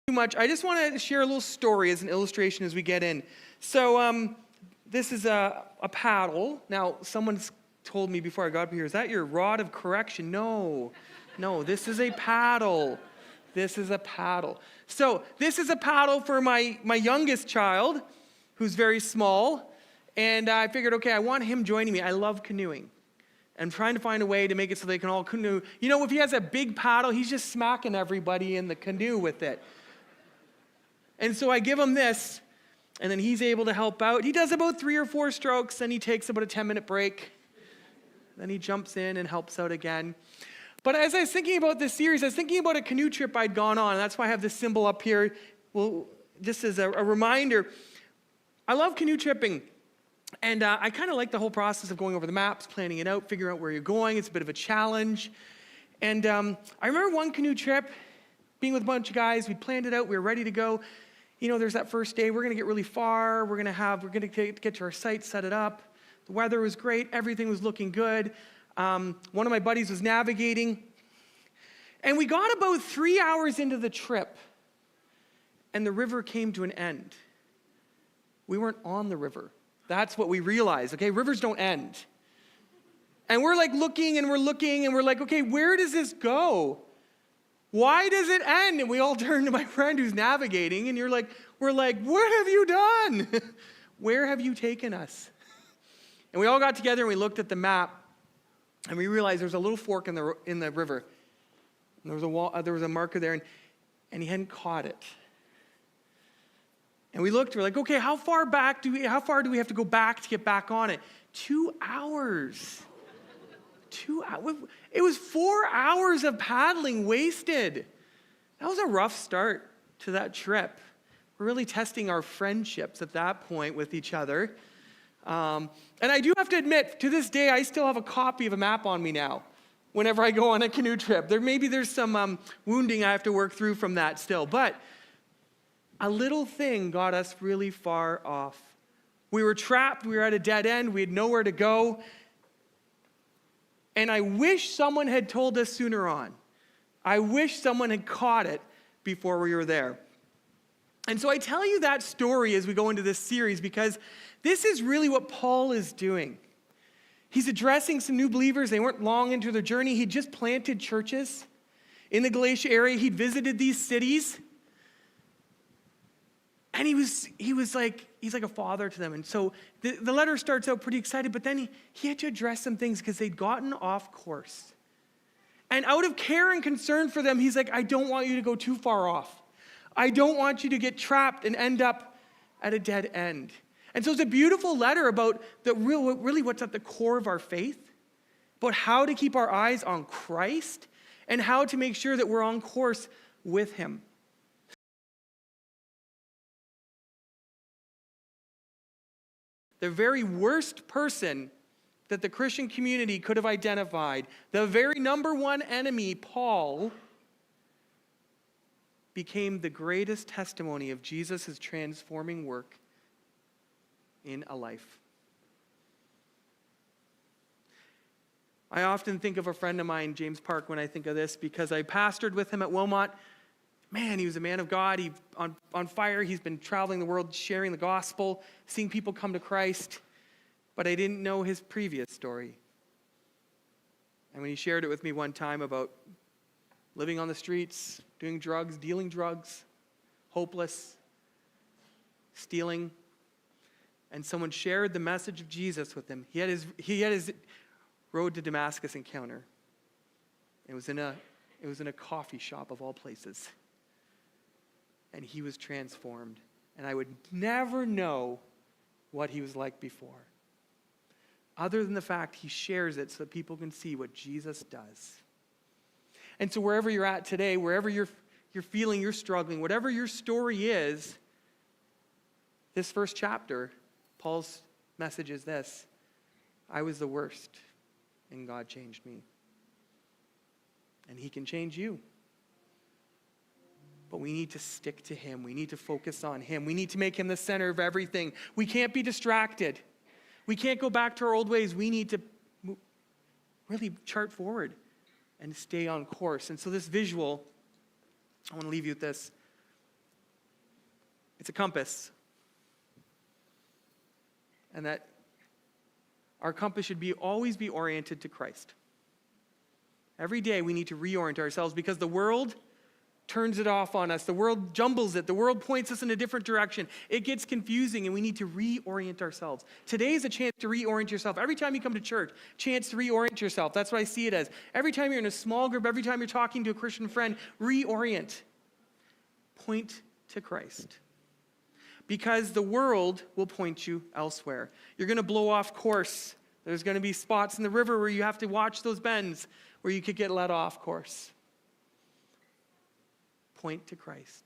Too much. I just want to share a little story as an illustration as we get in. So this is a paddle. Now, someone's told me before I got up here, is that your rod of correction? No, this is a paddle. This is a paddle. So this is a paddle for my youngest child, who's very small. And I figured, okay, I want him joining me. I love canoeing. I'm trying to find a way to make it so they can all canoe. You know, if he has a big paddle, he's just smacking everybody in the canoe with it. And so I give him this, and then he's able to help out. He does about 3 or 4 strokes, then he takes about a 10-minute break. Then he jumps in and helps out again. But as I was thinking about this series, I was thinking about a canoe trip I'd gone on, and that's why I have this symbol up here. Well, just as a reminder, I love canoe tripping. And I kind of like the whole process of going over the maps, planning it out, figuring out where you're going. It's a bit of a challenge. And I remember one canoe trip, being with a bunch of guys. We planned it out. We were ready to go. You know, there's that first day. We're going to get really far. We're going to get to our site, set it up. The weather was great. Everything was looking good. One of my buddies was navigating. And we got about 3 hours into the trip, and the river came to an end. We weren't on the river. That's what we realized. Okay, rivers don't end. And we're like looking, and we're like, okay, where does this go? Why does it end? And we all turn to my friend who's navigating, and we're like, what have you done? Where have you taken us? And we all got together and we looked at the map, and we realized there's a little fork in the river. And there was a marker there, and he hadn't caught it. And we looked, we're like, okay, how far do we have to go back to get back on it? 2 hours. 2 hours. It was 4 hours of paddling wasted. That was a rough start to that trip. We're really testing our friendships at that point with each other. And I do have to admit, to this day, I still have a copy of a map on me now whenever I go on a canoe trip. There's some wounding I have to work through from that still. But a little thing got us really far off. We were trapped. We were at a dead end. We had nowhere to go. And I wish someone had told us sooner on. I wish someone had caught it before we were there. And so I tell you that story as we go into this series because this is really what Paul is doing. He's addressing some new believers. They weren't long into their journey. He just planted churches in the Galatia area. He'd visited these cities. And he's like a father to them. And so the letter starts out pretty excited, but then he had to address some things because they'd gotten off course. And out of care and concern for them, he's like, I don't want you to go too far off. I don't want you to get trapped and end up at a dead end. And so it's a beautiful letter about really what's at the core of our faith, about how to keep our eyes on Christ and how to make sure that we're on course with him. The very worst person that the Christian community could have identified, the very number one enemy, Paul, became the greatest testimony of Jesus' transforming work in a life. I often think of a friend of mine, James Park, when I think of this, because I pastored with him at Wilmot. Man, he was a man of God. He's on fire. He's been traveling the world sharing the gospel, seeing people come to Christ. But I didn't know his previous story. And when he shared it with me one time about living on the streets, doing drugs, dealing drugs, hopeless, stealing, and someone shared the message of Jesus with him. He had his road to Damascus encounter. It was in a coffee shop of all places. And he was transformed. And I would never know what he was like before, other than the fact he shares it so that people can see what Jesus does. And so wherever you're at today, wherever you're feeling you're struggling, whatever your story is, this first chapter, Paul's message is this: I was the worst, and God changed me. And he can change you. But we need to stick to him. We need to focus on him. We need to make him the center of everything. We can't be distracted. We can't go back to our old ways. We need to really chart forward and stay on course. And so this visual, I want to leave you with this. It's a compass. And that our compass should always be oriented to Christ. Every day we need to reorient ourselves because the world turns it off on us. The world jumbles it. The world points us in a different direction. It gets confusing and we need to reorient ourselves. Today is a chance to reorient yourself. Every time you come to church, chance to reorient yourself. That's what I see it as. Every time you're in a small group, every time you're talking to a Christian friend, reorient. Point to Christ. Because the world will point you elsewhere. You're going to blow off course. There's going to be spots in the river where you have to watch those bends where you could get let off course. Point to Christ.